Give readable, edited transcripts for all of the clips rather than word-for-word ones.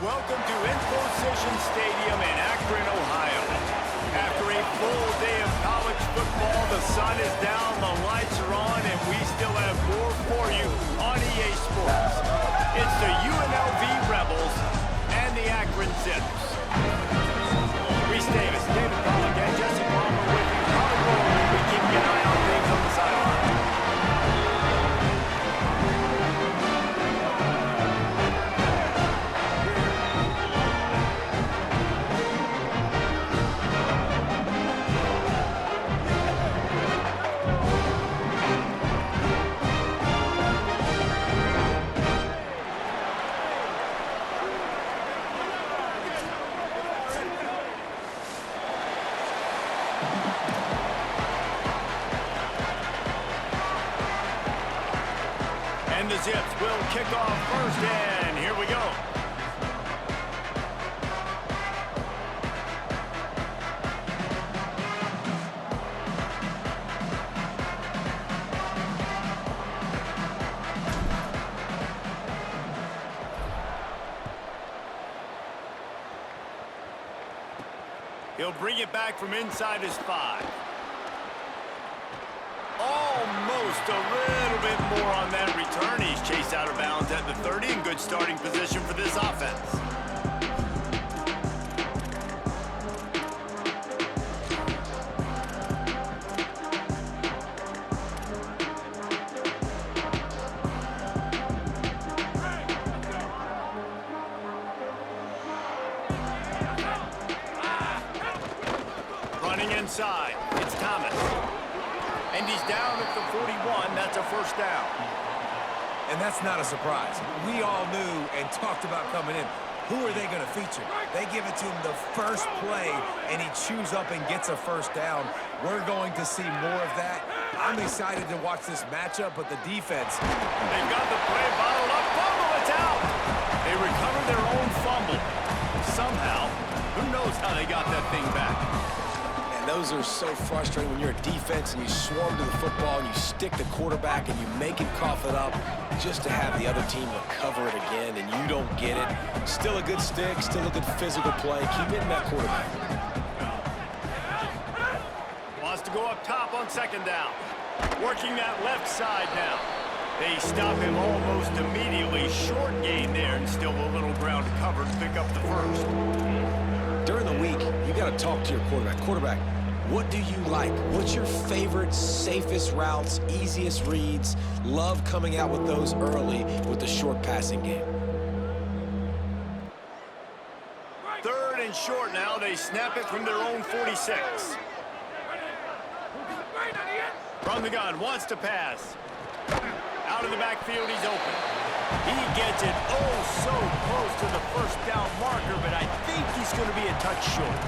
welcome to Infocision Stadium in Akron, Ohio. After a full day of college football, the sun is down, the lights are on, and we still have more for you on EA Sports. It's the UNLV Rebels and the Akron Zips. Reese Davis, David Pollock, and Jesse Palmer with you. On the road, we keep an eye on things on the sideline. And the Zips will kick off first, and here we go. He'll bring it back from inside his 5. Almost a little bit more on that return. He's chased out of bounds at the 30 in good starting position for this offense. Running inside, it's Thomas. And he's down at the 41. That's a first down. And that's not a surprise. We all knew and talked about coming in. Who are they going to feature? They give it to him the first play, and he chews up and gets a first down. We're going to see more of that. I'm excited to watch this matchup, but the defense... They've got the play bottled up. Fumble, it's out. They recover their own fumble. Somehow, who knows how they got that thing back. Those are so frustrating when you're a defense and you swarm to the football and you stick the quarterback and you make him cough it up just to have the other team recover it again and you don't get it. Still a good stick, still a good physical play. Keep hitting that quarterback. Wants to go up top on second down. Working that left side now. They stop him almost immediately. Short gain there and still a little ground to cover to pick up the first. During the week, you got to talk to your quarterback. Quarterback, what do you like? What's your favorite, safest routes, easiest reads? Love coming out with those early with the short passing game. Third and short now. They snap it from their own 46. From the gun, wants to pass. Out of the backfield, he's open. He gets it so close to the first down marker, but I think he's going to be a touch short.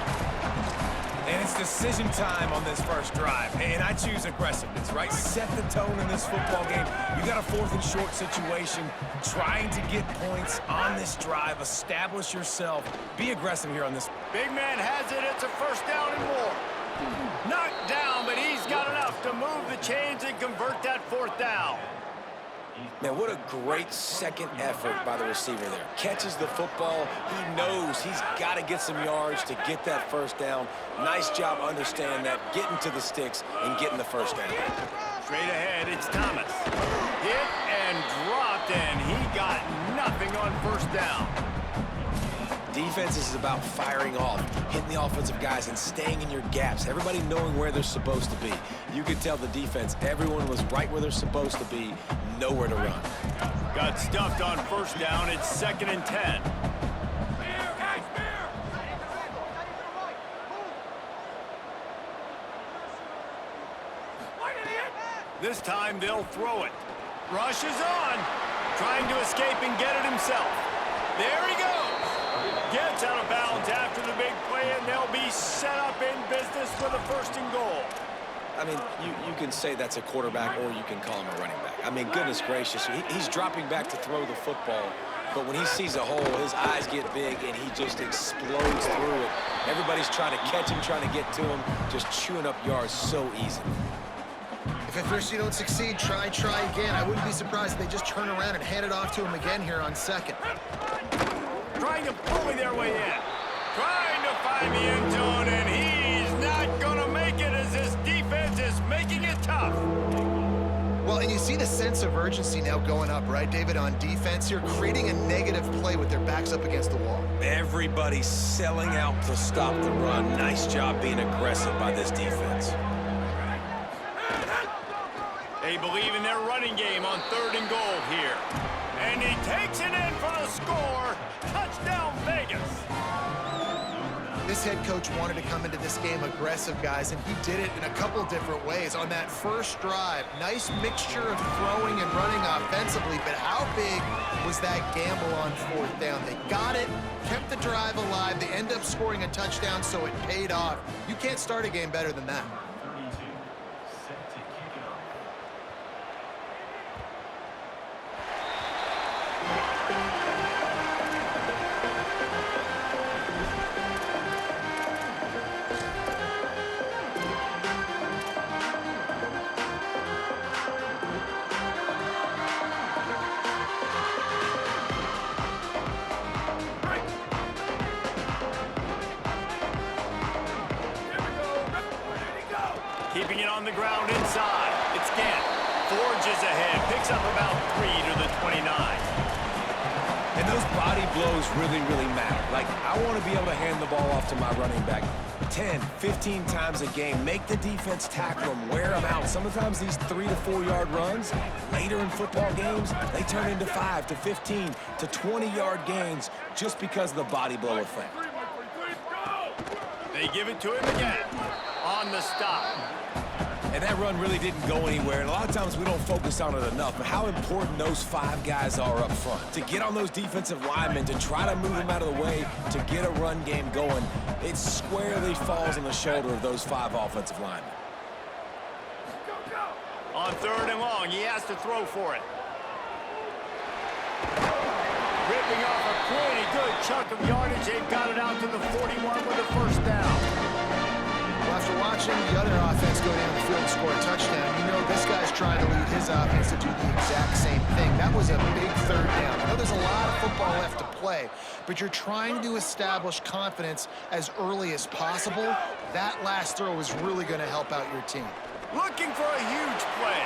And it's decision time on this first drive. And I choose aggressiveness, right? Set the tone in this football game. You got a 4th and short situation. Trying to get points on this drive. Establish yourself. Be aggressive here on this. Big man has it. It's a first down and more. Knocked down, but he's got enough to move the chains and convert that 4th down. Man, what a great second effort by the receiver there. Catches the football. He knows he's got to get some yards to get that first down. Nice job understanding that, getting to the sticks and getting the first down. Straight ahead, it's Thomas. Hit and dropped, and he got nothing on first down. Defense is about firing off, hitting the offensive guys and staying in your gaps. Everybody knowing where they're supposed to be. You could tell the defense, everyone was right where they're supposed to be, nowhere to run. Got stuffed on first down. It's 2nd and 10. This time they'll throw it. Rush is on. Trying to escape and get it himself. There he goes. Gets out of bounds after the big play, and they'll be set up in business for the 1st and goal. I mean, you can say that's a quarterback or you can call him a running back. I mean, goodness gracious, he's dropping back to throw the football, but when he sees a hole, his eyes get big and he just explodes through it. Everybody's trying to catch him, trying to get to him, just chewing up yards so easily. If at first you don't succeed, try again. I wouldn't be surprised if they just turn around and hand it off to him again here on 2nd. trying to bully their way in. Trying to find the end zone, and he's not going to make it as this defense is making it tough. Well, and you see the sense of urgency now going up, right, David, on defense here, creating a negative play with their backs up against the wall. Everybody's selling out to stop the run. Nice job being aggressive by this defense. They believe in their running game on 3rd and goal here. And he takes it in for the score. Touchdown, Vegas. This head coach wanted to come into this game aggressive, guys, and he did it in a couple different ways. On that first drive, nice mixture of throwing and running offensively, but how big was that gamble on 4th down? They got it, kept the drive alive, they end up scoring a touchdown, so it paid off. You can't start a game better than that. Keeping it on the ground inside. It's Gant. Forges ahead. Picks up about 3 to the 29. And those body blows really, really matter. Like, I want to be able to hand the ball off to my running back 10, 15 times a game. Make the defense tackle them, wear them out. Sometimes these 3 to 4 yard runs, later in football games, they turn into 5 to 15 to 20 yard gains just because of the body blow effect. They give it to him again. On the stop. And that run really didn't go anywhere, and a lot of times we don't focus on it enough, but how important those 5 guys are up front. To get on those defensive linemen, to try to move them out of the way, to get a run game going, it squarely falls on the shoulder of those 5 offensive linemen. On 3rd and long, he has to throw for it. Ripping off a pretty good chunk of yardage. They've got it out to the 41 with a 1st down. Well, after watching the other offense go down the field and score a touchdown, you know this guy's trying to lead his offense to do the exact same thing. That was a big 3rd down. I know there's a lot of football left to play, but you're trying to establish confidence as early as possible. That last throw is really going to help out your team. Looking for a huge play.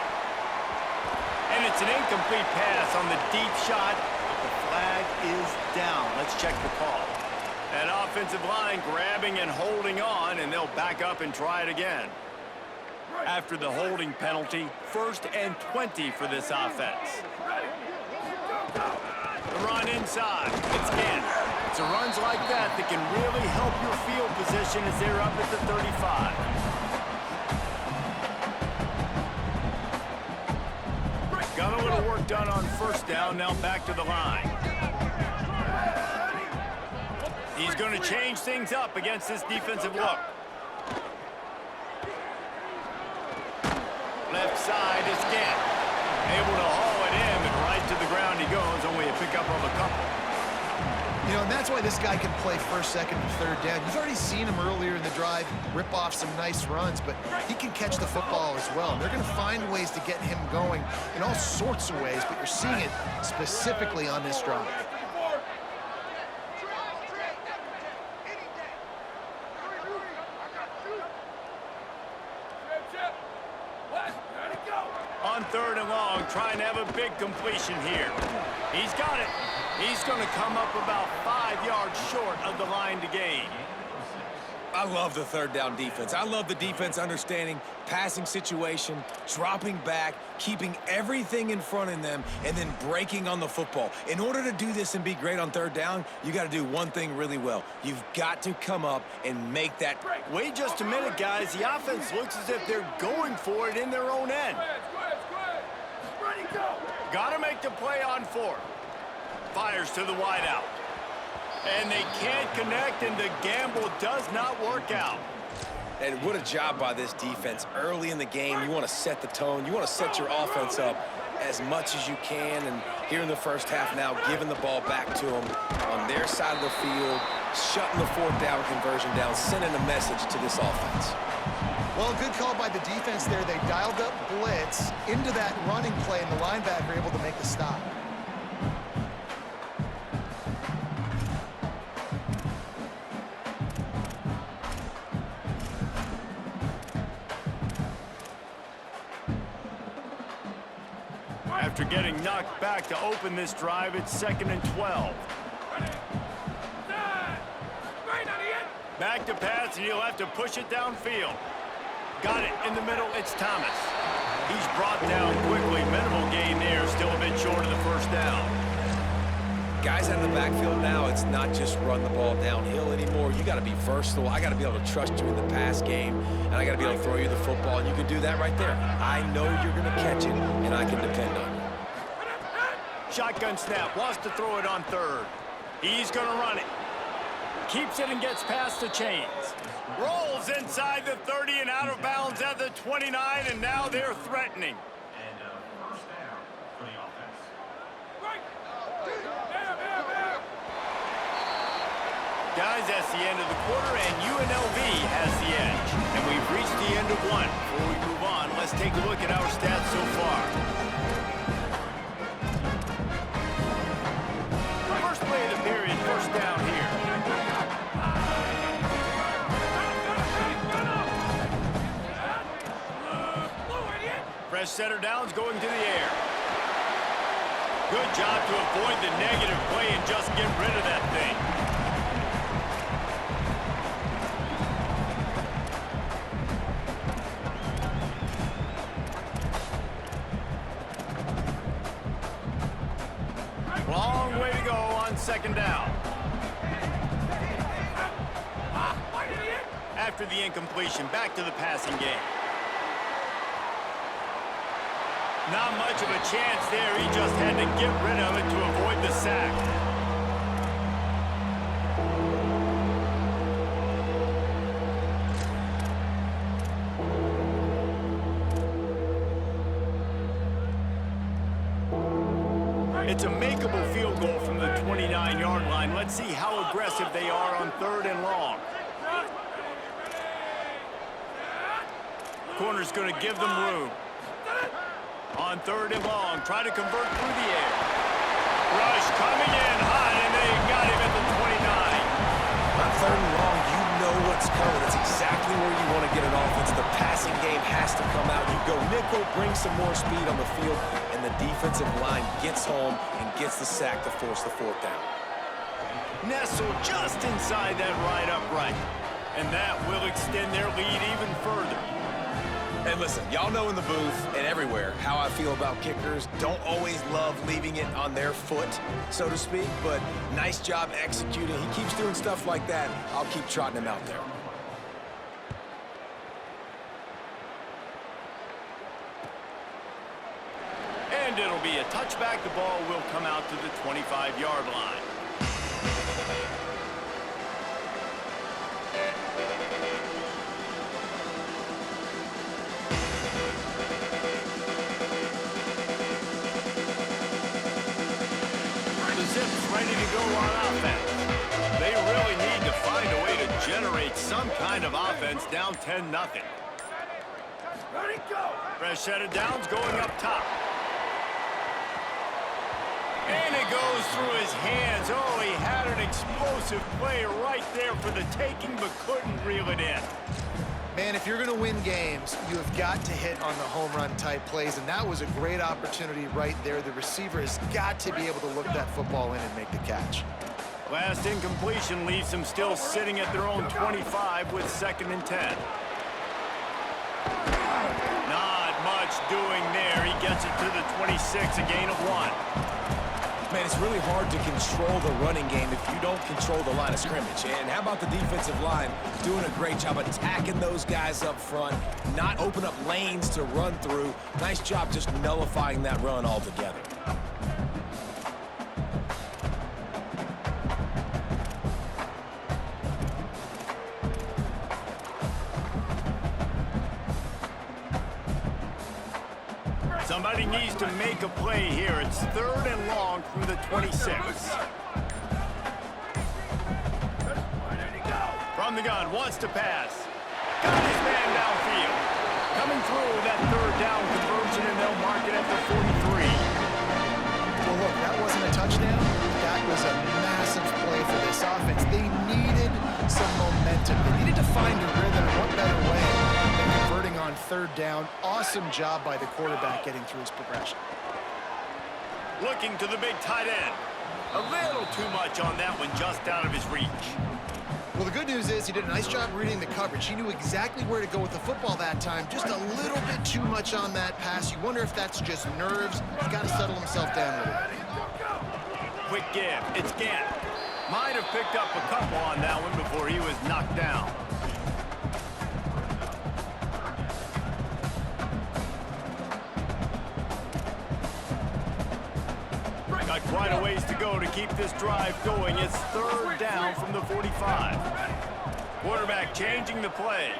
And it's an incomplete pass on the deep shot. The flag is down. Let's check the call. That offensive line grabbing and holding on, and they'll back up and try it again. After the holding penalty, 1st and 20 for this offense. The run inside. It's Gant. It's runs like that that can really help your field position as they're up at the 35. Got a little work done on 1st down, now back to the line. He's going to change things up against this defensive look. Left side is Gant. Able to haul it in, and right to the ground he goes. Only a pickup of a couple. You know, and that's why this guy can play 1st, 2nd, and 3rd down. You've already seen him earlier in the drive rip off some nice runs, but he can catch the football as well. And they're going to find ways to get him going in all sorts of ways, but you're seeing it specifically on this drive. On 3rd and long, trying to have a big completion here. He's got it. He's going to come up about 5 yards short of the line to gain. I love the 3rd down defense. I love the defense understanding passing situation, dropping back, keeping everything in front of them, and then breaking on the football. In order to do this and be great on 3rd down, you got to do one thing really well. You've got to come up and make that break. Wait just a minute, guys. The offense looks as if they're going for it in their own end. Got to make the play on 4th. Fires to the wideout. And they can't connect, and the gamble does not work out. And what a job by this defense. Early in the game, you want to set the tone. You want to set your offense up as much as you can. And here in the first half now, giving the ball back to them on their side of the field, shutting the 4th down conversion down, sending a message to this offense. Well, good call by the defense there. They dialed up blitz into that running play, and the linebacker able to make the stop. After getting knocked back to open this drive, it's 2nd and 12. Back to pass, and he'll have to push it downfield. Got it in the middle. It's Thomas. He's brought down quickly. Minimal gain there. Still a bit short of the first down. Guys out of the backfield now, it's not just run the ball downhill anymore. You got to be versatile. I got to be able to trust you in the pass game, and I got to be able to throw you the football, and you can do that right there. I know you're going to catch it, and I can depend on you. Shotgun snap. Wants to throw it on 3rd. He's going to run it. Keeps it and gets past the chains. Rolls inside the 30 and out of bounds at the 29, and now they're threatening. First down for the offense. Guys, that's the end of the quarter, and UNLV has the edge. And we've reached the end of one. Before we move on, let's take a look at our stats so far. First play of the period, first down here. Fresh center downs going to the air. Good job to avoid the negative play and just get rid of that thing. Long way to go on 2nd down. After the incompletion, back to the passing game. Not much of a chance there. He just had to get rid of it to avoid the sack. It's a makeable field goal from the 29-yard line. Let's see how aggressive they are on 3rd and long. Corner's going to give them room. On 3rd and long, try to convert through the air. Rush coming in hot, and they got him at the 29. On 3rd and long, you know what's coming. That's exactly where you want to get an offense. The passing game has to come out. You go nickel, bring some more speed on the field, and the defensive line gets home and gets the sack to force the 4th down. Nestled just inside that right upright. And that will extend their lead even further. And listen, y'all know in the booth and everywhere how I feel about kickers. Don't always love leaving it on their foot, so to speak, but nice job executing. He keeps doing stuff like that. I'll keep trotting him out there. And it'll be a touchback. The ball will come out to the 25-yard line. Ready to go on offense. They really need to find a way to generate some kind of offense down 10-0. Ready, go. Fresh set of downs going up top. And it goes through his hands. Oh, he had an explosive play right there for the taking, but couldn't reel it in. Man, if you're going to win games, you have got to hit on the home run type plays, and that was a great opportunity right there. The receiver has got to be able to look that football in and make the catch. Last incompletion leaves them still sitting at their own 25 with 2nd and 10. Not much doing there. He gets it to the 26, a gain of 1. Man, it's really hard to control the running game if you don't control the line of scrimmage. And how about the defensive line doing a great job attacking those guys up front, not open up lanes to run through. Nice job just nullifying that run altogether. Somebody needs to make a play here. It's 3rd and long from the 26. From the gun, wants to pass. Got his man downfield. Coming through that 3rd down conversion, and they'll mark it at the 43. Well, look, that wasn't a touchdown. That was a massive play for this offense. They needed some momentum. They needed to find a rhythm. What better way than converting on 3rd down? Awesome job by the quarterback getting through his progression. Looking to the big tight end. A little too much on that one, just out of his reach. Well, the good news is he did a nice job reading the coverage. He knew exactly where to go with the football that time. Just a little bit too much on that pass. You wonder if that's just nerves. He's got to settle himself down with it. Quick give. It's Gant. Might have picked up a couple on that one before he was knocked down. Got quite a ways to go to keep this drive going. It's third down from the 45. Quarterback changing the play.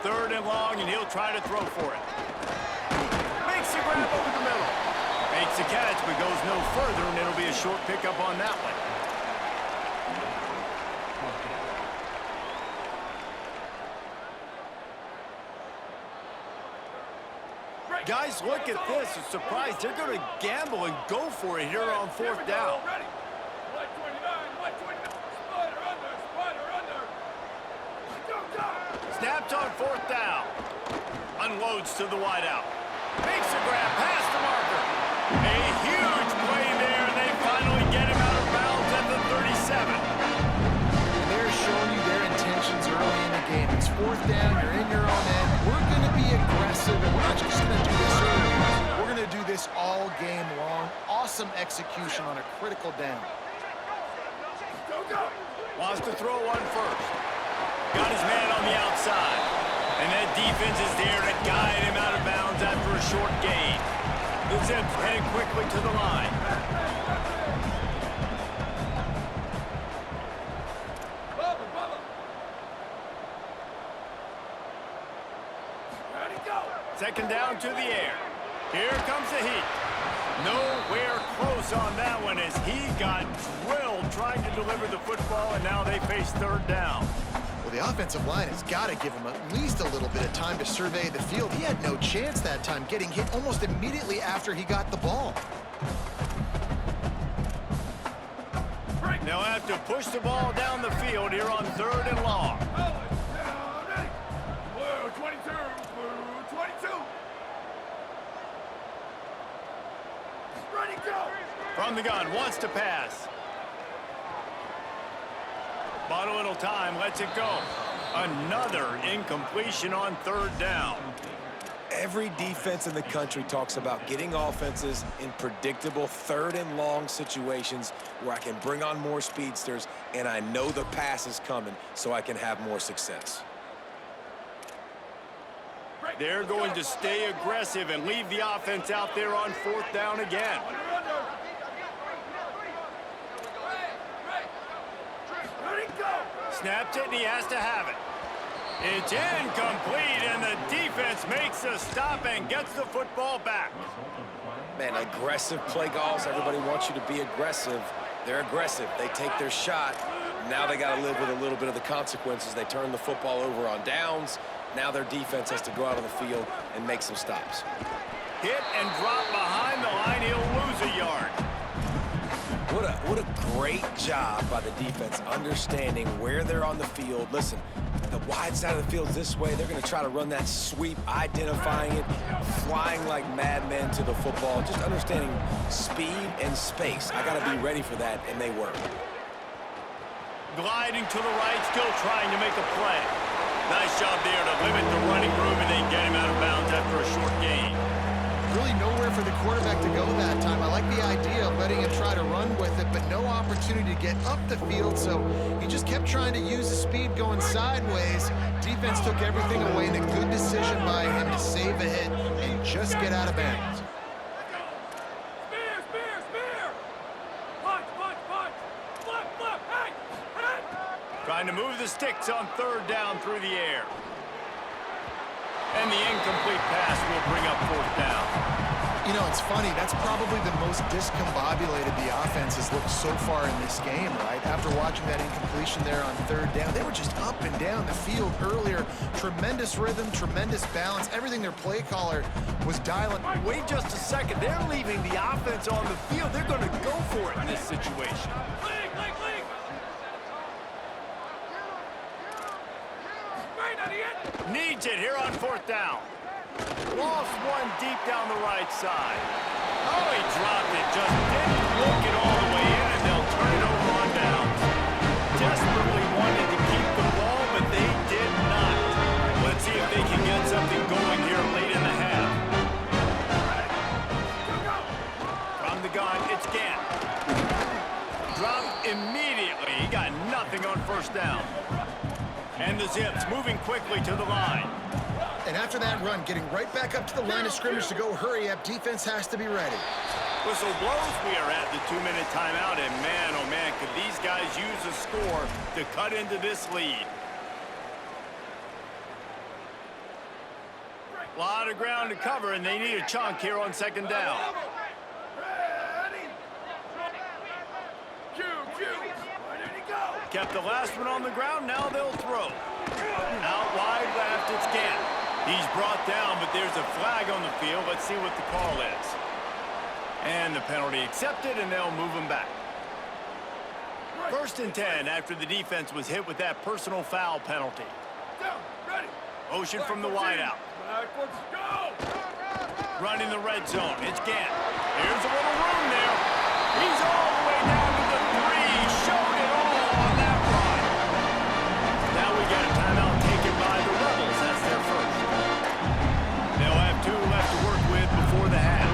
Third and long, and he'll try to throw for it. Makes the grab over the middle. Makes the catch, but goes no further, and it'll be a short pickup on that one. Guys, look at this. A surprise. They're going to gamble and go for it here on fourth down. Snapped on fourth down. Unloads to the wideout. Makes a grab past the marker. A huge play there, and they finally get him out of bounds at the 37. And they're showing you their intentions early in the game. It's fourth down. You're in your own end. We're going to be aggressive, and we're not just going to do this early. We're going to do this all game long. Awesome execution on a critical down. Wants to throw one first. Got his man on the outside. And that defense is there to guide him out of bounds after a short gain. The Zips heading quickly to the line. Second down to the air. Here comes the heat. Nowhere close on that one as he got drilled trying to deliver the football, and now they face third down. Well, the offensive line has got to give him at least a little bit of time to survey the field. He had no chance that time, getting hit almost immediately after he got the ball. They'll have to push the ball down the field here on third and long. From the gun, wants to pass. Bought a little time, lets it go. Another incompletion on third down. Every defense in the country talks about getting offenses in predictable third and long situations where I can bring on more speedsters and I know the pass is coming so I can have more success. They're going to stay aggressive and leave the offense out there on fourth down again. Snaps it, and he has to have it. It's incomplete, and the defense makes a stop and gets the football back. Man, aggressive play calls. Everybody wants you to be aggressive. They're aggressive. They take their shot. Now they got to live with a little bit of the consequences. They turn the football over on downs. Now their defense has to go out on the field and make some stops. Hit and drop behind the line. He'll lose a yard. What a great job by the defense understanding where they're on the field. Listen, the wide side of the field is this way. They're going to try to run that sweep, identifying it, flying like madmen to the football, just understanding speed and space. I got to be ready for that, and they were. Gliding to the right, still trying to make a play. Nice job there to limit the running room and then get him out of bounds after a short gain. Really nowhere for the quarterback to go that time. I like the idea of letting him try to run with it, but no opportunity to get up the field, so he just kept trying to use the speed going sideways. Defense took everything away, and a good decision by him to save a hit and just get out of bounds. Trying to move the sticks on third down through the air. And the incomplete pass will bring up fourth down. You know, it's funny. That's probably the most discombobulated the offense has looked so far in this game, right? After watching that incompletion there on third down, they were just up and down the field earlier. Tremendous rhythm, tremendous balance. Everything their play caller was dialing. Wait just a second. They're leaving the offense on the field. They're going to go for it in this situation. Needs it here on fourth down. Lost one deep down the right side. Oh, he dropped it. Just didn't look it all the way in, and they'll turn it over on downs. Desperately wanted to keep the ball, but they did not. Let's see if they can get something going here late in the half. From the gun, it's Gant. Dropped immediately. He got nothing on first down. And the Zips moving quickly to the line. And after that run, getting right back up to the line of scrimmage to go hurry up, defense has to be ready. Whistle blows. We are at the 2-minute timeout, and man, oh man, could these guys use a score to cut into this lead. A lot of ground to cover, and they need a chunk here on second down. Kept the last one on the ground, now they'll throw. Out wide left, it's Gant. He's brought down, but there's a flag on the field. Let's see what the call is. And the penalty accepted, and they'll move him back. 1st and 10 after the defense was hit with that personal foul penalty. Motion from the wideout. Running the red zone. It's Gant. Here's a little room there. He's all the way down to the 3. Showed it all on that run. Now we got a timeout taken by the Rebels. That's their first. They'll have 2 left to work with before the half.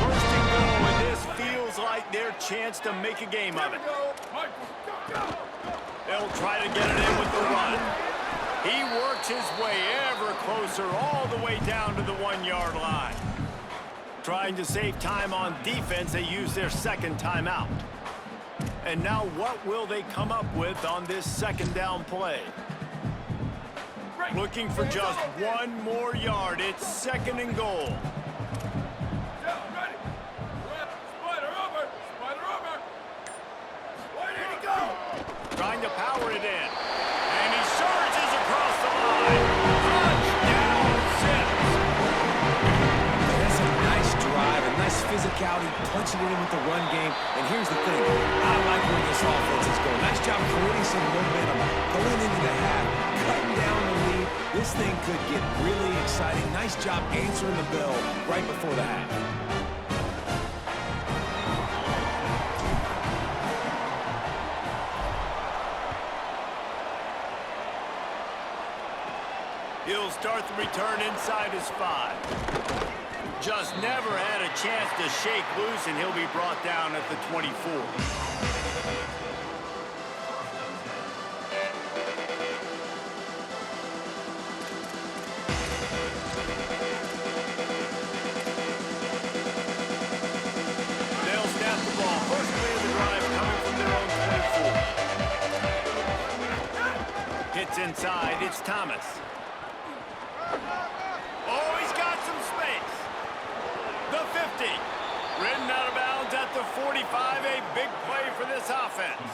First and goal, and this feels like their chance to make a game of it. They'll try to get it in with the run. He works his way ever closer all the way down to the 1-yard line. Trying to save time on defense, they use their second timeout. And now what will they come up with on this second down play? Looking for just 1 more yard. It's 2nd and goal. Trying to power it in. And he surges across the line. Touchdown, Zips. That's a nice drive, a nice physicality, punching it in with the run game. And here's the thing, I like where this offense is going. Nice job creating some momentum, going into the half, cutting down the lead. This thing could get really exciting. Nice job answering the bell right before the half. He'll start the return inside his 5. Just never had a chance to shake loose, and he'll be brought down at the 24. They'll snap the ball. First play of the drive coming from their own 24. Hits inside. It's Thomas. Oh, he's got some space. The 50. Ridden out of bounds at the 45. A big play for this offense.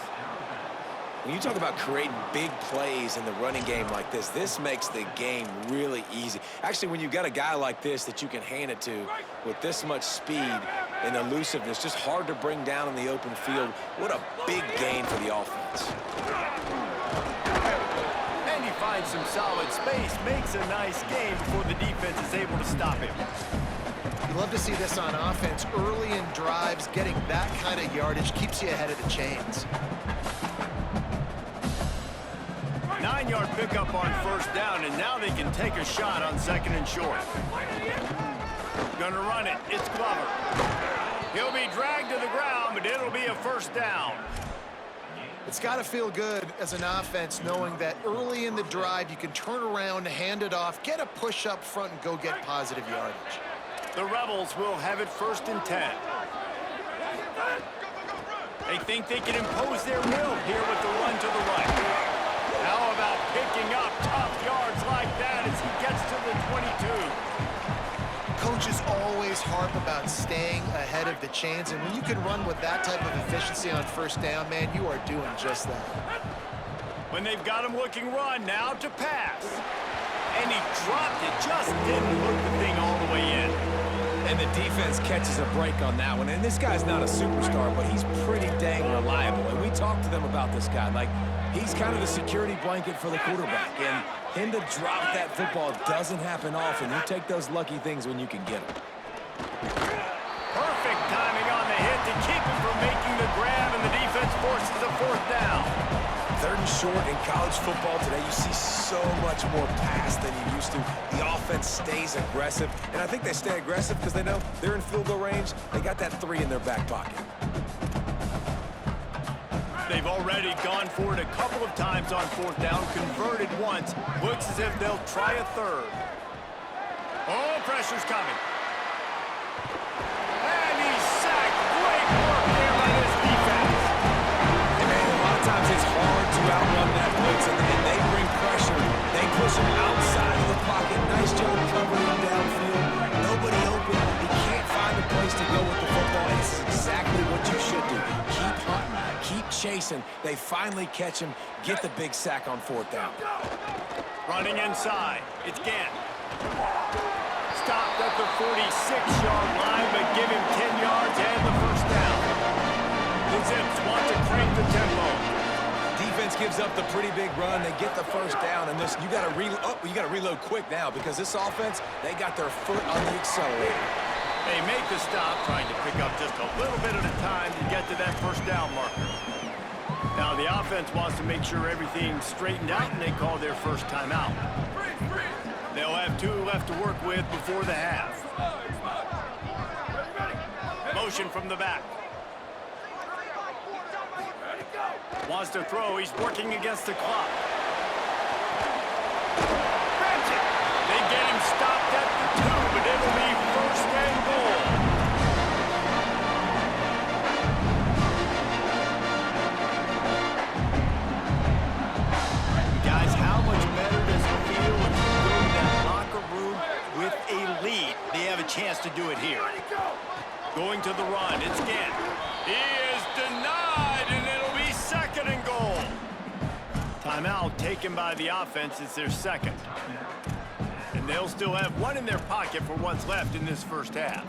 When you talk about creating big plays in the running game like this makes the game really easy. Actually, when you've got a guy like this that you can hand it to with this much speed and elusiveness, just hard to bring down in the open field, what a big gain for the offense. And he finds some solid space, makes a nice game before the defense is able to stop him. You love to see this on offense. Early in drives, getting that kind of yardage keeps you ahead of the chains. 9-yard pickup on first down, and now they can take a shot on 2nd and short. Gonna run it. It's Glover. He'll be dragged to the ground, but it'll be a first down. It's got to feel good as an offense knowing that early in the drive you can turn around, hand it off, get a push up front, and go get positive yardage. The Rebels will have it 1st and 10. They think they can impose their will here with the run to the right. How about picking up tough yards like that as he gets to the 22? Coaches always harp about staying ahead of the chains, and when you can run with that type of efficiency on first down, man, you are doing just that. When they've got him looking run, now to pass. And he dropped it, just didn't hook the thing all the way in. And the defense catches a break on that one. And this guy's not a superstar, but he's pretty dang reliable. And we talked to them about this guy. Like, he's kind of the security blanket for the quarterback. And him to drop that football doesn't happen often. You take those lucky things when you can get them. Perfect timing on the hit to keep him from making the grab, and the defense forces a fourth down. 3rd and short in college football today, you see so much more pass than you used to. The offense stays aggressive, and I think they stay aggressive because they know they're in field goal range. They got that 3 in their back pocket. They've already gone for it a couple of times on 4th down, converted once. Looks as if they'll try a 3rd. Oh, pressure's coming. And he's sacked. Great work there by this defense. And man, a lot of times it's hard to outrun that blitz, and they bring pressure. They push him outside of the pocket. Nice job covering him downfield. Nobody open. He can't find a place to go with the football. This is exactly what you should do. Keep hunting. Keep chasing. They finally catch him. Get the big sack on 4th down. Running inside. It's Gant. Stopped at the 46-yard line, but give him 10 yards and the first down. The Zips want to crank the tempo. Defense gives up the pretty big run. They get the first down, and listen, you got to reload quick now because this offense, they got their foot on the accelerator. They make the stop, trying to pick up just a little bit at a time to get to that first down marker. Now the offense wants to make sure everything's straightened out, and they call their first timeout. They'll have 2 left to work with before the half. Motion from the back. Wants to throw. He's working against the clock. Grabs it. They get him stopped at the 2, but it'll be 1st and goal. Guys, how much better does it feel if you go to that locker room with a lead? They have a chance to do it here. Going to the run. It's Gant. He is denied, and it'll be 2nd and goal. Timeout taken by the offense. It's their 2nd. And they'll still have 1 in their pocket for what's left in this first half.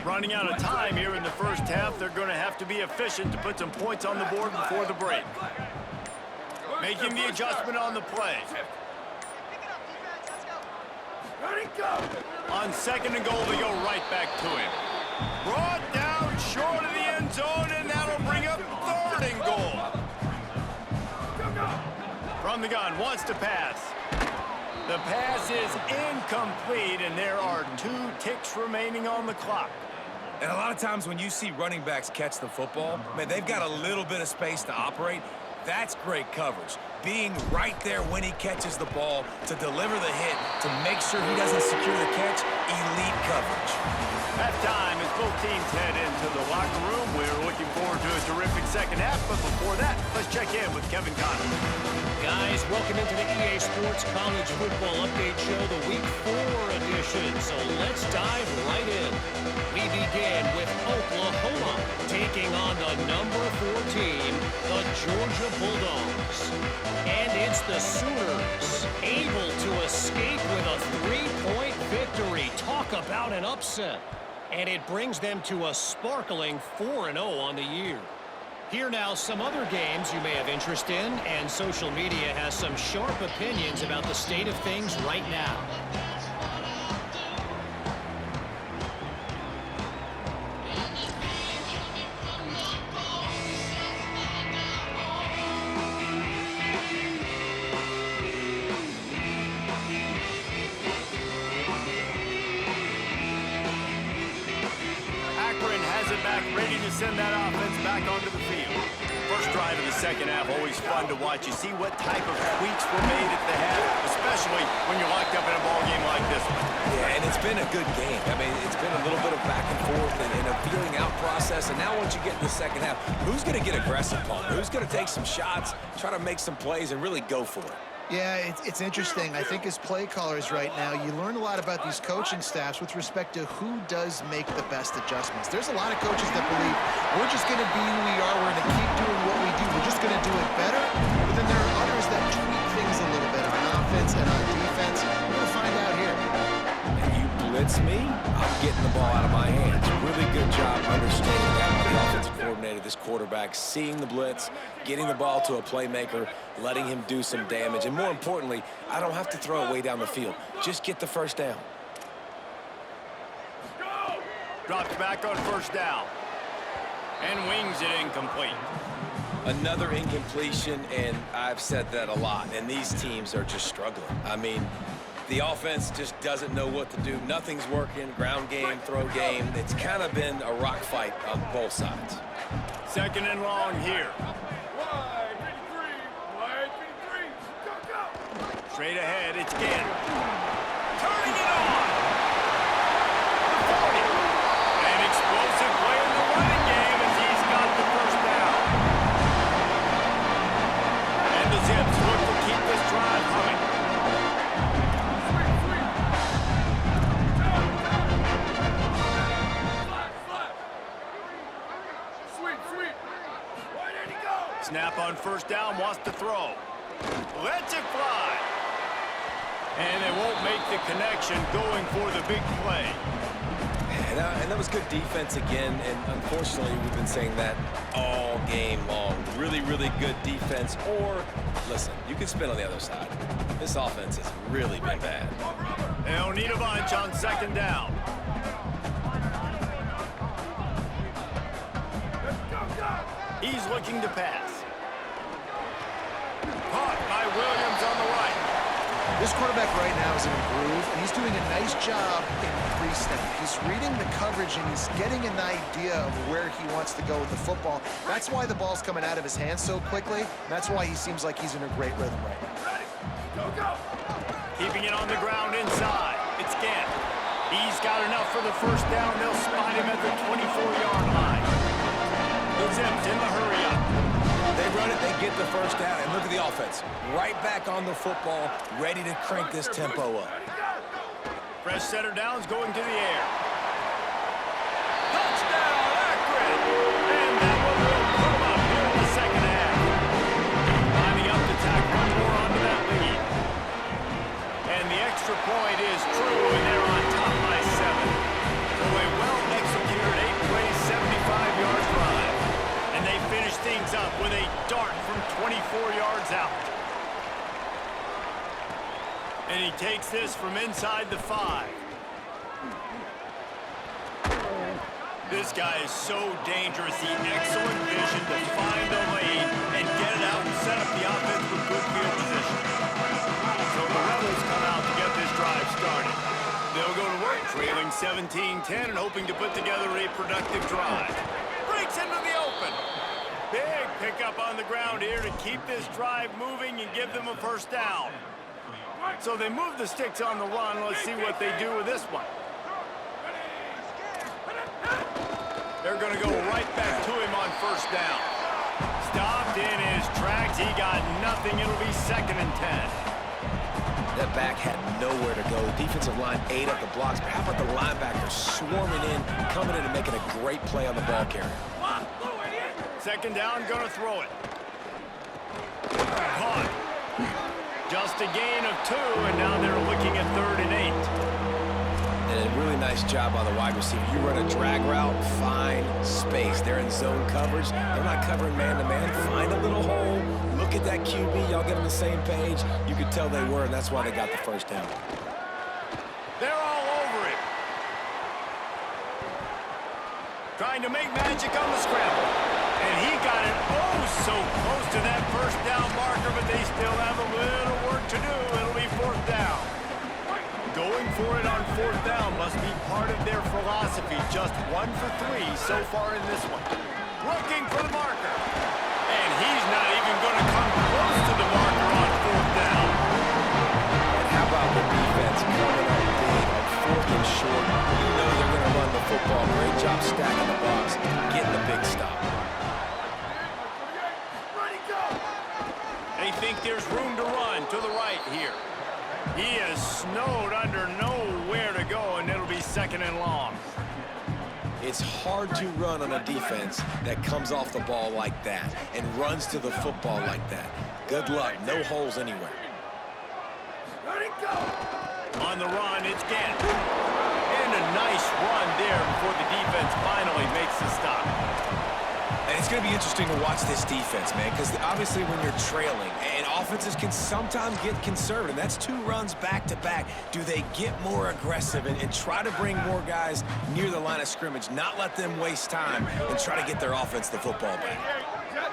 Running out of time here in the first half. They're going to have to be efficient to put some points on the board before the break. Making the adjustment on the play. On 2nd and goal, they go right back to him. Brought down short of the end zone, and that'll bring up 3rd and goal. From the gun, wants to pass. The pass is incomplete, and there are 2 ticks remaining on the clock. And a lot of times when you see running backs catch the football, man, they've got a little bit of space to operate. That's great coverage. Being right there when he catches the ball to deliver the hit, to make sure he doesn't secure the catch, elite coverage. Halftime as both teams head into the locker room. We're looking forward to a terrific second half, but before that, let's check in with Kevin Connor. Guys, welcome into the EA Sports College Football Update Show, the Week 4 edition. So let's dive right in. We begin with Oklahoma taking on the number 4 team, the Georgia Bulldogs. And it's the Sooners able to escape with a 3-point victory. Talk about an upset. And it brings them to a sparkling 4-0 on the year. Here now, some other games you may have interest in, and social media has some sharp opinions about the state of things right now. Akron has it back, ready to send that offense back onto the field. First drive of the second half, always fun to watch. You see what type of tweaks were made at the half, especially when you're locked up in a ball game like this one. Yeah, and it's been a good game. I mean, it's been a little bit of back and forth and a feeling out process. And now once you get in the second half, who's going to get aggressive, Paul? Who's going to take some shots, try to make some plays, and really go for it? Yeah, it's interesting. I think as play callers right now, you learn a lot about these coaching staffs with respect to who does make the best adjustments. There's a lot of coaches that believe we're just going to be who we are. We're going to keep doing what we do. We're just going to do it better. But then there are others that offense and on defense? We'll find out here. You blitz me, I'm getting the ball out of my hands. Really good job understanding that by the offensive coordinator, this quarterback, seeing the blitz, getting the ball to a playmaker, letting him do some damage. And more importantly, I don't have to throw it way down the field. Just get the first down. Drops back on first down. And wings it incomplete. Another incompletion, and I've said that a lot, and these teams are just struggling. I mean, the offense just doesn't know what to do. Nothing's working. Ground game, throw game. It's kind of been a rock fight on both sides. Second and long here. Straight ahead, it's Gannon. Turning it on. The 40. An explosive play in the running game as he's got the first down. And the Zips look to keep this drive humming. Snap on first down, wants to throw. Lets it fly. And they won't make the connection going for the big play. And that was good defense again, and unfortunately we've been saying that all game long. Really, really good defense, or, listen, you can spin on the other side. This offense has really been bad. They'll need a bunch on second down. He's looking to pass. Caught by Williams on the right. This quarterback right now is in a groove, and he's doing a nice job in pre-snap. He's reading the coverage, and he's getting an idea of where he wants to go with the football. That's why the ball's coming out of his hands so quickly. That's why he seems like he's in a great rhythm right now. Keeping it on the ground inside. It's Gantt. He's got enough for the first down. They'll spot him at the 24-yard line. The Zips in the hurry-up. They run it, they get the first down, and look at the offense. Right back on the football, ready to crank this tempo up. Fresh center downs going to the air. Touchdown, Akron! And that one will come up here in the second half. Lining up to tack one more onto that lead. And the extra point is true, and they're on top by 7. So a well-executed 8-play, 75-yard drive. And they finish things up with a dart from 24 yards out. And he takes this from inside the 5. This guy is so dangerous. He excellent vision to find the lane and get it out and set up the offense with good field position. So the Rebels come out to get this drive started. They'll go to work, trailing 17-10 and hoping to put together a productive drive. Breaks into the open. Big pickup on the ground here to keep this drive moving and give them a first down. So they move the sticks on the run. Let's see what they do with this one. They're going to go right back to him on first down. Stopped in his tracks. He got nothing. It'll be 2nd and 10. That back had nowhere to go. The defensive line ate up the blocks, but how about the linebackers swarming in, coming in and making a great play on the ball carrier. Second down, going to throw it. Caught. Just a gain of 2, and now they're looking at 3rd and 8. And a really nice job on the wide receiver. You run a drag route, find space. They're in zone coverage. They're not covering man-to-man. Find a little hole. Look at that QB. Y'all get on the same page. You could tell they were, and that's why they got the first down. They're all over it. Trying to make magic on the scramble. And he got it so close to that first down marker, but they still have a little work to do. It'll be 4th down. Going for it on 4th down must be part of their philosophy. Just 1 for 3 so far in this one. Looking for the marker. And he's not even going to come close to the marker on 4th down. And how about the defense coming up big on 4th and short? You know they're going to run the football. Great job stacking the box, getting the big stop. They think there's room to run to the right here. He is snowed under, nowhere to go, and it'll be 2nd and long. It's hard to run on a defense that comes off the ball like that and runs to the football like that. Good luck. No holes anywhere. On the run, it's Gant. And a nice run there before the defense finally makes the stop. And it's going to be interesting to watch this defense, man, because obviously when you're trailing, and offenses can sometimes get conservative. That's 2 runs back-to-back. Do they get more aggressive and try to bring more guys near the line of scrimmage, not let them waste time, and try to get their offense the football back?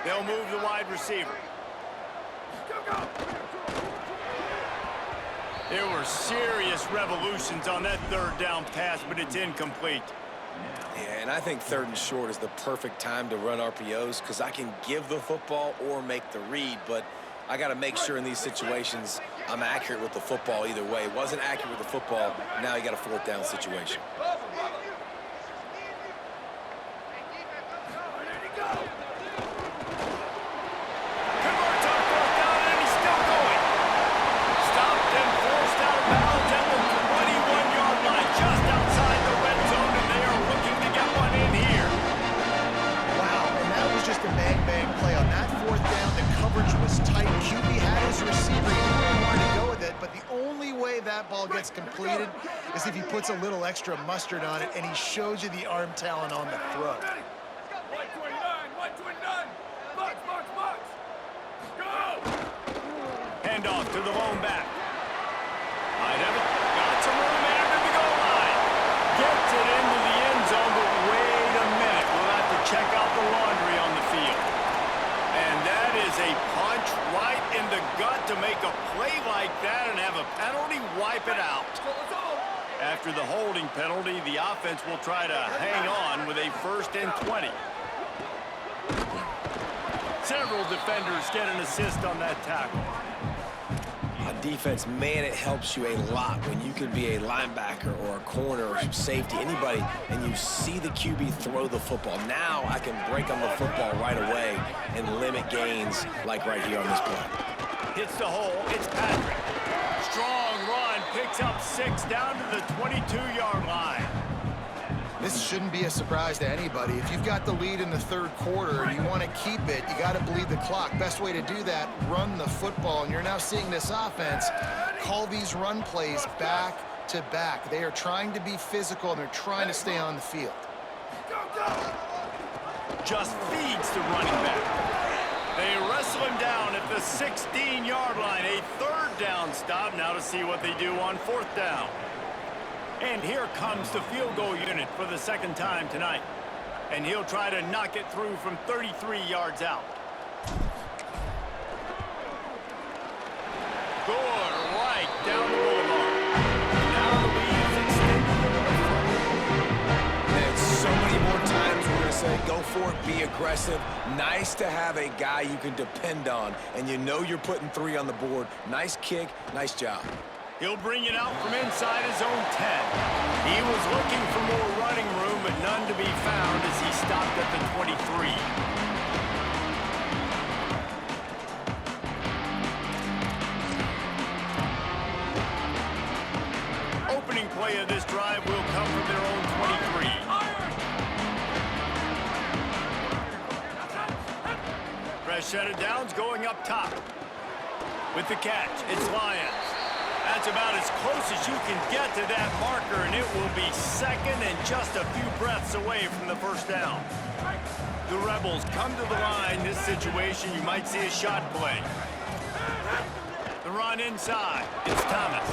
They'll move the wide receiver. There were serious revolutions on that 3rd down pass, but it's incomplete. Yeah, and I think 3rd and short is the perfect time to run RPOs because I can give the football or make the read, but I got to make sure in these situations I'm accurate with the football either way. Wasn't accurate with the football, now you got a 4th down situation. That ball gets completed is if he puts a little extra mustard on it and he shows you the arm talent on the throw. 129, 129, box, go! Hand off to the lone back. Might have it. Got some room after the goal line. Gets it into the end zone, but wait a minute. We'll have to check out the laundry on the field. And that is a punch right in the gut to make a play like that and have a penalty wipe it out. After the holding penalty, the offense will try to hang on with a 1st and 20. Several defenders get an assist on that tackle. On defense, man, it helps you a lot when you can be a linebacker or a corner or safety, anybody, and you see the QB throw the football. Now I can break on the football right away and limit gains like right here on this play. Hits the hole. It's Patrick. Strong run. Picks up 6 down to the 22-yard line. This shouldn't be a surprise to anybody. If you've got the lead in the 3rd quarter and you want to keep it, you got to bleed the clock. Best way to do that, run the football. And you're now seeing this offense call these run plays back to back. They are trying to be physical and they're trying to stay on the field. Just feeds the running back. They wrestle him down at the 16-yard line. A 3rd down stop now to see what they do on 4th down. And here comes the field goal unit for the 2nd time tonight. And he'll try to knock it through from 33 yards out. Good right down the boulevard. Now the lead is extended. And so many more times we're going to say, go for it, be aggressive. Nice to have a guy you can depend on, and you know you're putting 3 on the board. Nice kick, nice job. He'll bring it out from inside his own 10. He was looking for more running room, but none to be found as he stopped at the 23. Opening play of this drive will come from their own 23. Fresh set of downs going up top. With the catch, it's Lyons. That's about as close as you can get to that marker, and it will be 2nd and just a few breaths away from the 1st down. The Rebels come to the line. This situation, you might see a shot play. The run inside. It's Thomas.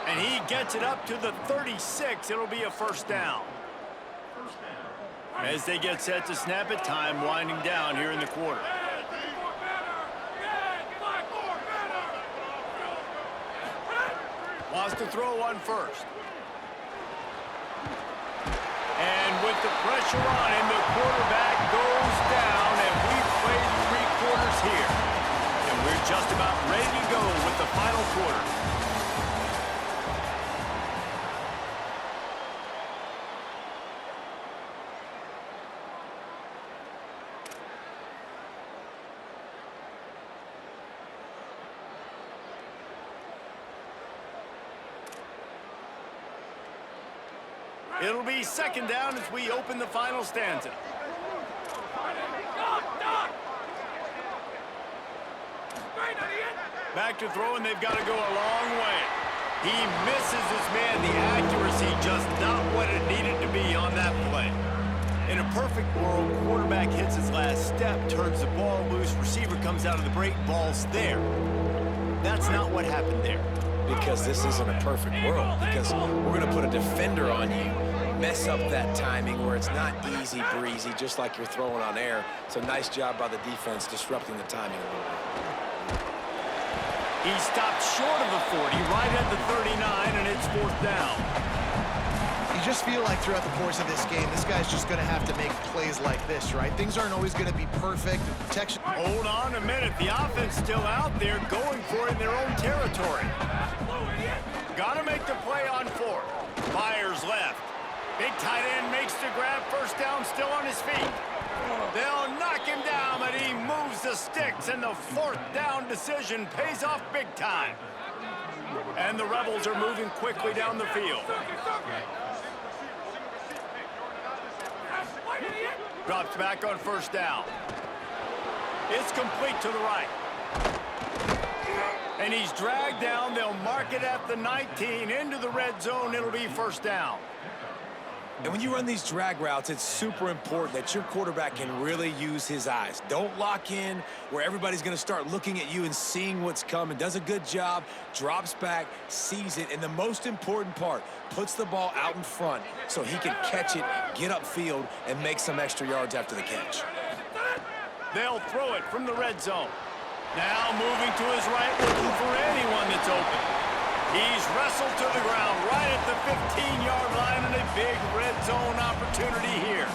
And he gets it up to the 36. It'll be a 1st down. As they get set to snap it, time winding down here in the quarter. Wants to throw on 1st. And with the pressure on him, the quarterback goes down, and we've played 3 quarters here. And we're just about ready to go with the final quarter. It'll be 2nd down as we open the final stanza. Back to throw, and they've got to go a long way. He misses his man. The accuracy just not what it needed to be on that play. In a perfect world, quarterback hits his last step, turns the ball loose, receiver comes out of the break, ball's there. That's not what happened there. Because this isn't a perfect world. Because we're going to put a defender on you, mess up that timing where it's not easy breezy, just like you're throwing on air. It's a nice job by the defense disrupting the timing a little bit. He stopped short of the 40, right at the 39, and it's 4th down. You just feel like throughout the course of this game, this guy's just going to have to make plays like this, right? Things aren't always going to be perfect. Protection. Hold on a minute. The offense still out there going for it in their own territory. Got to make the play on 4th. Fires left. Big tight end makes the grab. 1st down, still on his feet. They'll knock him down, but he moves the sticks, and the 4th down decision pays off big time. And the Rebels are moving quickly down the field. Drops back on 1st down. It's complete to the right. And he's dragged down. They'll mark it at the 19. Into the red zone. It'll be 1st down. And when you run these drag routes, it's super important that your quarterback can really use his eyes. Don't lock in where everybody's going to start looking at you and seeing what's coming. Does a good job, drops back, sees it, and the most important part, puts the ball out in front so he can catch it, get upfield, and make some extra yards after the catch. They'll throw it from the red zone. Now moving to his right, looking for anyone that's open. He's wrestled to the ground right at the 15-yard line, and a big red zone opportunity here.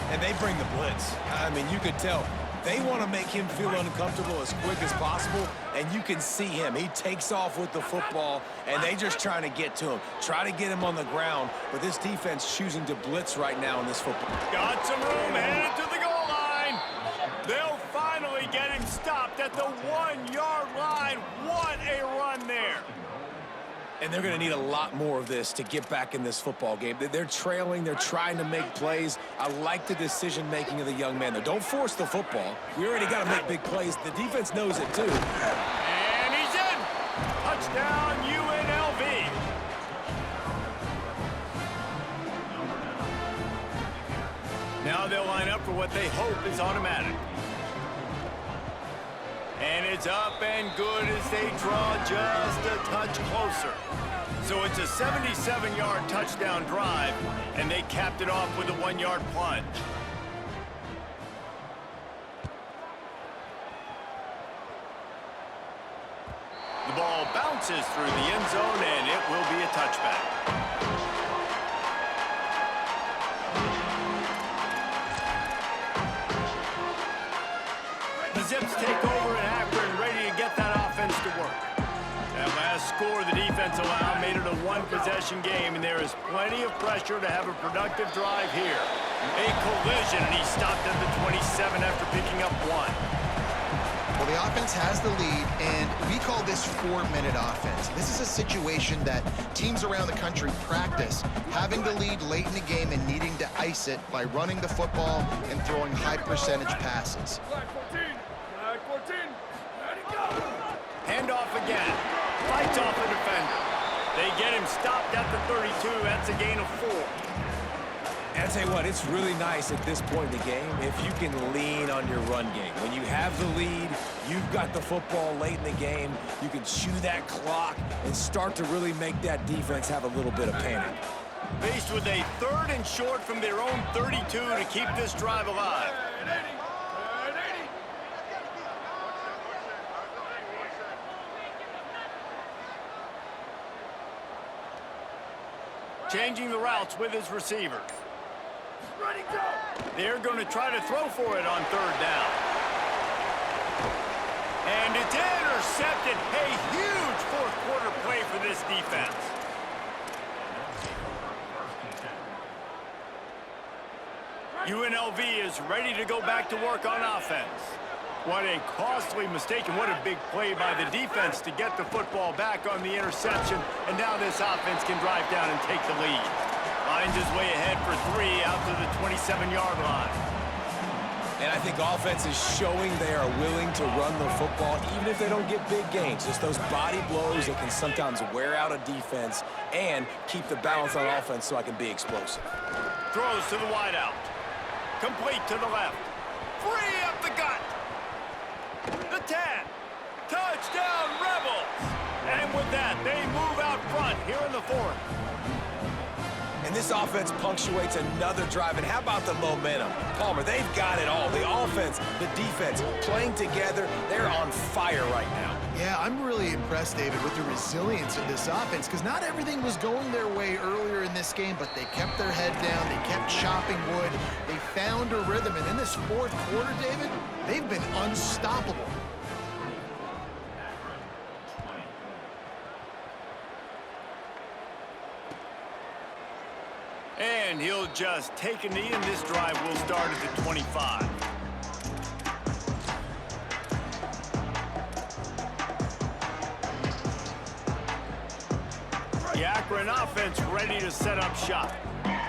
And they bring the blitz. I mean, you could tell they want to make him feel uncomfortable as quick as possible, and you can see him. He takes off with the football, and they just trying to get to him, try to get him on the ground, but this defense choosing to blitz right now in this football. Got some room, headed to the goal line. They'll finally get him stopped at the 1-yard line. What a run there. And they're going to need a lot more of this to get back in this football game. They're trailing. They're trying to make plays. I like the decision-making of the young man, though. Don't force the football. We already got to make big plays. The defense knows it, too. And he's in. Touchdown, UNLV. Now they'll line up for what they hope is automatic. And it's up and good as they draw just a touch closer. So it's a 77-yard touchdown drive, and they capped it off with a 1-yard plunge. The ball bounces through the end zone, and it will be a touchback. Zips take over in Akron, ready to get that offense to work. That last score the defense allowed made it a one-possession game, and there is plenty of pressure to have a productive drive here. A collision, and he stopped at the 27 after picking up 1. Well, the offense has the lead, and we call this 4-minute offense. This is a situation that teams around the country practice, having the lead late in the game and needing to ice it by running the football and throwing high-percentage passes. Handoff again. Fights off a defender. They get him stopped at the 32. That's a gain of 4. And I tell you what, it's really nice at this point in the game if you can lean on your run game. When you have the lead, you've got the football late in the game, you can chew that clock and start to really make that defense have a little bit of panic. Faced with a 3rd and short from their own 32 to keep this drive alive. Changing the routes with his receivers. They're going to try to throw for it on 3rd down. And it's intercepted. A huge 4th quarter play for this defense. UNLV is ready to go back to work on offense. What a costly mistake and what a big play by the defense to get the football back on the interception. And now this offense can drive down and take the lead. Finds his way ahead for 3 out to the 27-yard line. And I think offense is showing they are willing to run the football, even if they don't get big gains. Just those body blows that can sometimes wear out a defense and keep the balance on offense so I can be explosive. Throws to the wideout. Complete to the left. Free up the gut. The 10. Touchdown, Rebels. And with that, they move out front here in the fourth. And this offense punctuates another drive. And how about the momentum? Palmer, they've got it all. The offense, the defense, playing together. They're on fire right now. Yeah, I'm really impressed, David, with the resilience of this offense, because not everything was going their way earlier in this game, but they kept their head down. They kept chopping wood. They found a rhythm. And in this fourth quarter, David, they've been unstoppable. And he'll just take a knee, and this drive will start at the 25. The Akron offense ready to set up shop.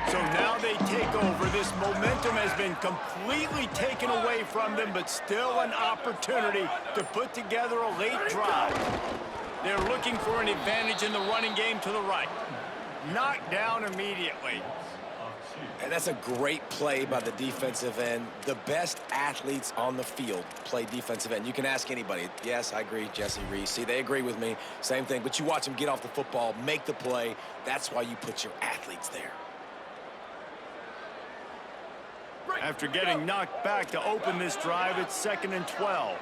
So now they take over. This momentum has been completely taken away from them, but still an opportunity to put together a late drive. They're looking for an advantage in the running game to the right. Knocked down immediately. And that's a great play by the defensive end. The best athletes on the field play defensive end. You can ask anybody. Yes, I agree, Jesse Reese. See, they agree with me. Same thing. But you watch them get off the football, make the play. That's why you put your athletes there. After getting knocked back to open this drive, it's 2nd and 12.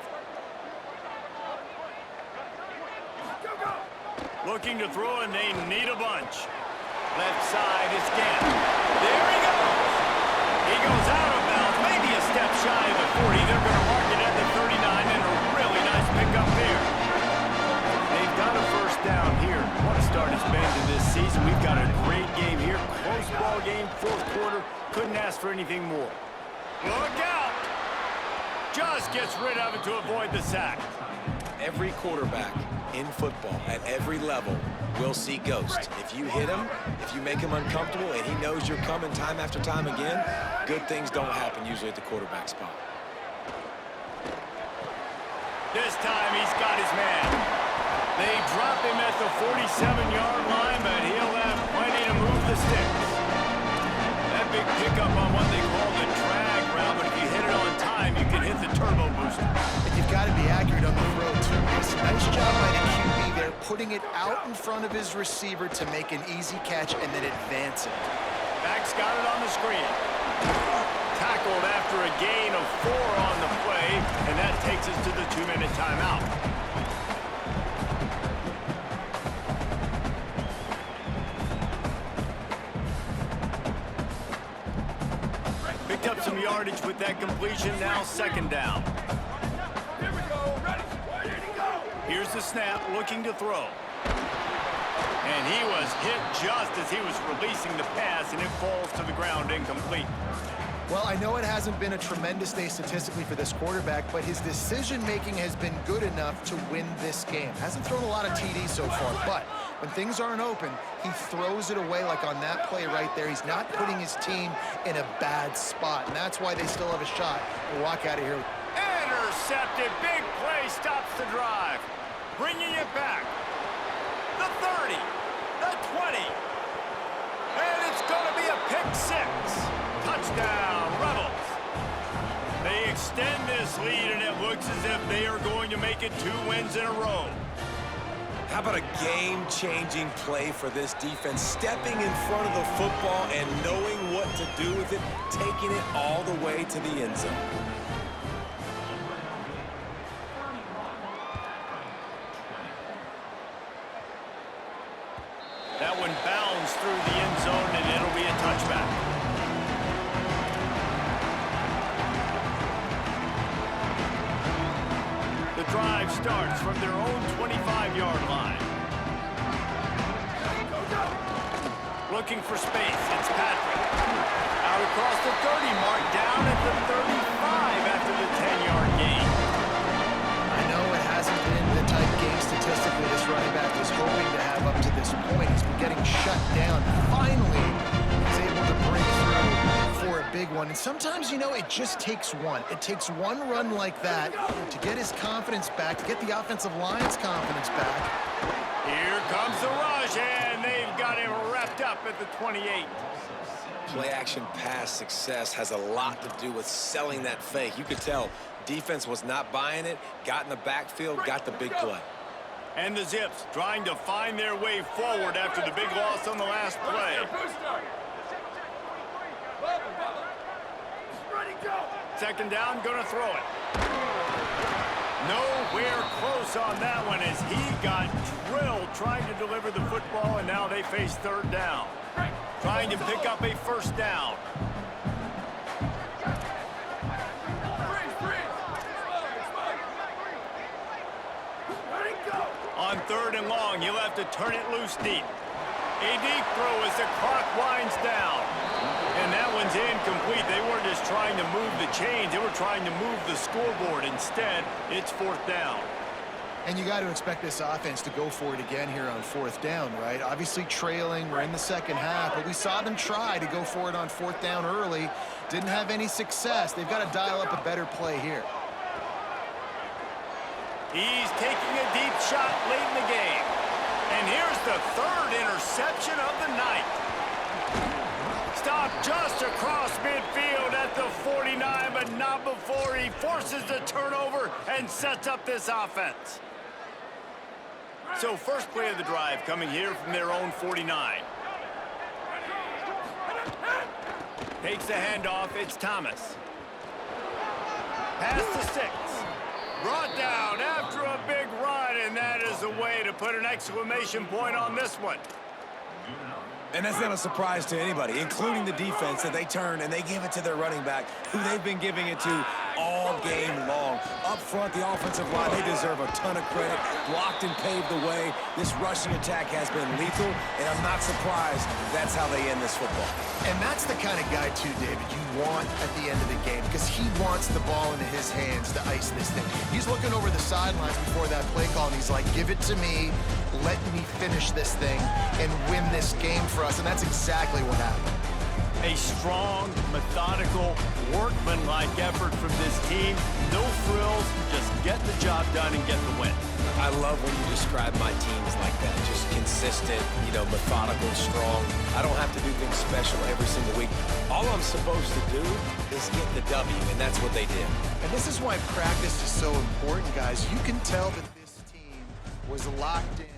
Looking to throw, and they need a bunch. Left side is Gantt. There he goes. He goes out of bounds, maybe a step shy of the 40. They're going to mark it at the 39, and a really nice pickup there. They've got a first down here. What a start it's been to this season. We've got a great game here. Close ball game, fourth quarter. Couldn't ask for anything more. Look out. Just gets rid of it to avoid the sack. Every quarterback in football at every level will see ghosts. If you hit him, if you make him uncomfortable, and he knows you're coming time after time again, good things don't happen usually at the quarterback spot. This time he's got his man. They drop him at the 47-yard line, but he'll have plenty to move the sticks. That big pickup on what they call the drag route, but if you hit it on time, you can hit the turbo booster. And you've got to be accurate on the throw, too. It's a nice job by the QB there, putting it out in front of his receiver to make an easy catch and then advance it. Back's got it on the screen. Tackled after a gain of 4 on the play, and that takes us to the 2-minute timeout. Picked up some yardage with that completion, now 2nd down. Here we go. Ready. Where did he go? Here's the snap, looking to throw. And he was hit just as he was releasing the pass, and it falls to the ground incomplete. Well, I know it hasn't been a tremendous day statistically for this quarterback, but his decision-making has been good enough to win this game. Hasn't thrown a lot of TDs so far, but when things aren't open, he throws it away like on that play right there. He's not putting his team in a bad spot, and that's why they still have a shot to walk out of here. Intercepted. Big play stops the drive. Bringing it back. The 30. The 20. And it's going to be a pick 6. Touchdown, Rebels. They extend this lead, and it looks as if they are going to make it 2 wins in a row. How about a game-changing play for this defense? Stepping in front of the football and knowing what to do with it, taking it all the way to the end zone. That one bounds through the end zone, and it'll be a touchback. The drive starts from their own 25-yard line. Looking for space, it's Patrick. Out across the 30 mark, down at the 35 after the 10-yard gain. I know it hasn't been the type game statistically this running back was hoping to have up to this point. He's been getting shut down. Finally, he's able to break through for a big one. And sometimes, you know, it just takes one. It takes one run like that to get his confidence back, to get the offensive line's confidence back. Here comes the rush, and they've got him wrapped up at the 28. Play-action pass success has a lot to do with selling that fake. You could tell defense was not buying it, got in the backfield, got the big play. And the Zips trying to find their way forward after the big loss on the last play. Second down, gonna throw it. Nowhere close on that one as he got drilled trying to deliver the football, and now they face third down. Trying to pick up a first down. On third and long, he'll have to turn it loose deep. A deep throw as the clock winds down. And that one's incomplete. They weren't just trying to move the chains. They were trying to move the scoreboard. Instead, it's fourth down. And you got to expect this offense to go for it again here on fourth down, right? Obviously trailing, we're in the second half, but we saw them try to go for it on fourth down early. Didn't have any success. They've got to dial up a better play here. He's taking a deep shot late in the game. And here's the third interception of the night. Stopped just across midfield at the 49, but not before he forces the turnover and sets up this offense. So first play of the drive coming here from their own 49. Takes the handoff, it's Thomas. Pass to 6. Brought down after a big run, and that is a way to put an exclamation point on this one. And that's not a surprise to anybody, including the defense, that they turn and they give it to their running back, who they've been giving it to all game long. Up front, the offensive line, they deserve a ton of credit. Blocked and paved the way. This rushing attack has been lethal, and I'm not surprised that's how they end this football. And that's the kind of guy, too, David, you want at the end of the game, because he wants the ball into his hands to ice this thing. He's looking over the sidelines before that play call, and he's like, give it to me, let me finish this thing and win this game for us, and that's exactly what happened. A strong, methodical, workmanlike effort from this team. No frills, just get the job done and get the win. I love when you describe my teams like that. Just consistent, you know, methodical, strong. I don't have to do things special every single week. All I'm supposed to do is get the W, and that's what they did. And this is why practice is so important, guys. You can tell that this team was locked in.